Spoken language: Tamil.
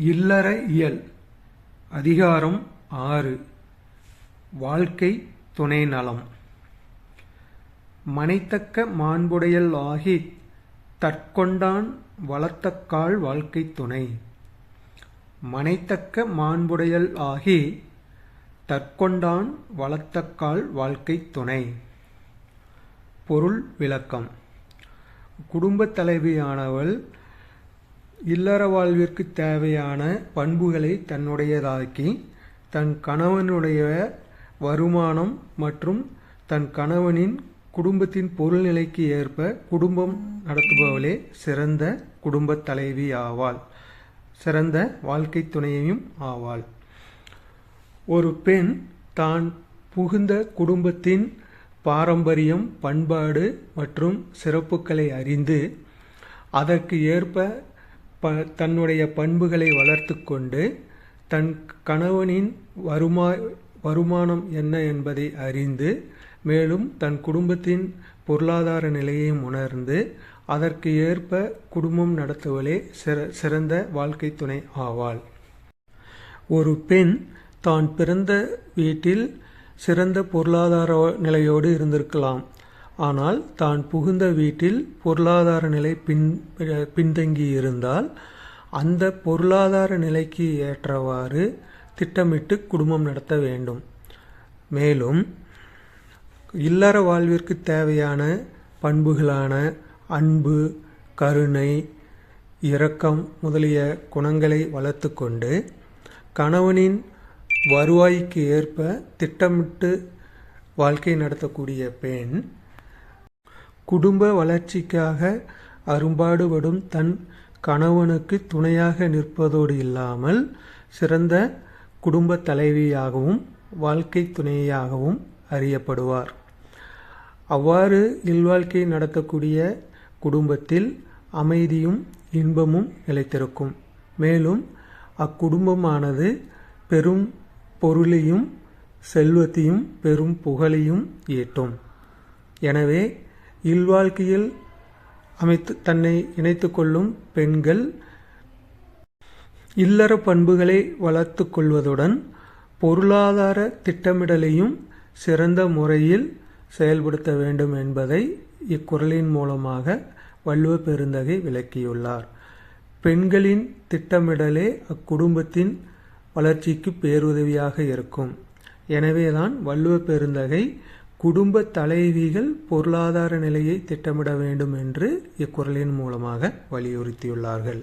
இல்லற இயல் அதிகாரம் 6 வாழ்க்கை துணை நலம். மனைத்தக்க மாண்புடையல் ஆகித் தற்கொண்டான் வளர்த்தக்கால் வாழ்க்கை துணை. மனைத்தக்க மாண்புடையல் ஆகி தற்கொண்டான் வளர்த்தக்கால் வாழ்க்கை துணை. பொருள் விளக்கம். குடும்பத் தலைவியானவள் இல்லற வாழ்விற்கு தேவையான பண்புகளை தன்னுடையதாக்கி தன் கணவனுடைய வருமானம் மற்றும் தன் கணவனின் குடும்பத்தின் பொருள்நிலைக்கு ஏற்ப குடும்பம் நடத்துபவளே சிறந்த குடும்பத் தலைவி ஆவாள், சிறந்த வாழ்க்கை துணையும் ஆவாள். ஒரு பெண் தான் புகுந்த குடும்பத்தின் பாரம்பரியம், பண்பாடு மற்றும் சிறப்புகளை அறிந்து அதற்கு ஏற்ப தன்னுடைய பண்புகளை வளர்த்து கொண்டு தன் கணவனின் வருமானம் என்ன என்பதை அறிந்து மேலும் தன் குடும்பத்தின் பொருளாதார நிலையையும் உணர்ந்து அதற்கு ஏற்ப குடும்பம் நடத்துவதே சிறந்த வாழ்க்கை துணை ஆவாள். ஒரு பெண் தான் பிறந்த வீட்டில் சிறந்த பொருளாதார நிலையோடு இருந்திருக்கலாம். ஆனால் தான் புகுந்த வீட்டில் பொருளாதார நிலை பின்தங்கி இருந்தால் அந்த பொருளாதார நிலைக்கு ஏற்றவாறு திட்டமிட்டு குடும்பம் நடத்த வேண்டும். மேலும் இல்லற வாழ்விற்கு தேவையான பண்புகளான அன்பு, கருணை, இரக்கம் முதலிய குணங்களை வளர்த்து கொண்டு கணவனின் வருவாய்க்கு ஏற்ப திட்டமிட்டு வாழ்க்கை நடத்தக்கூடிய பெண் குடும்ப வளர்ச்சிக்காக அரும்பாடுபடும் தன் கணவனுக்கு துணையாக நிற்பதோடு இல்லாமல் சிறந்த குடும்ப தலைவியாகவும் வாழ்க்கை துணையாகவும் அறியப்படுவார். அவ்வாறு இல்வாழ்க்கை நடத்தக்கூடிய குடும்பத்தில் அமைதியும் இன்பமும் நிலைத்திருக்கும். மேலும் அக்குடும்பமானது பெரும் பொருளையும் செல்வத்தையும் பெரும் புகழையும் ஈட்டும். எனவே இல்வாழ்க்கையில் தன்னை இணைத்து கொள்ளும் பெண்கள் இல்லற பண்புகளை வளர்த்து கொள்வதுடன் பொருளாதார திட்டமிடலையும் சிறந்த முறையில் செயல்படுத்த வேண்டும் என்பதை இக்குறளின் மூலமாக வள்ளுவ பெருந்தகை விளக்கியுள்ளார். பெண்களின் திட்டமிடலே அக்குடும்பத்தின் வளர்ச்சிக்கு பேருதவியாக இருக்கும். எனவேதான் வள்ளுவ பெருந்தகை குடும்ப தலைவிகள் பொருளாதார நிலையை திட்டமிட வேண்டும் என்று இக்குறளின் மூலமாக வலியுறுத்தியுள்ளார்கள்.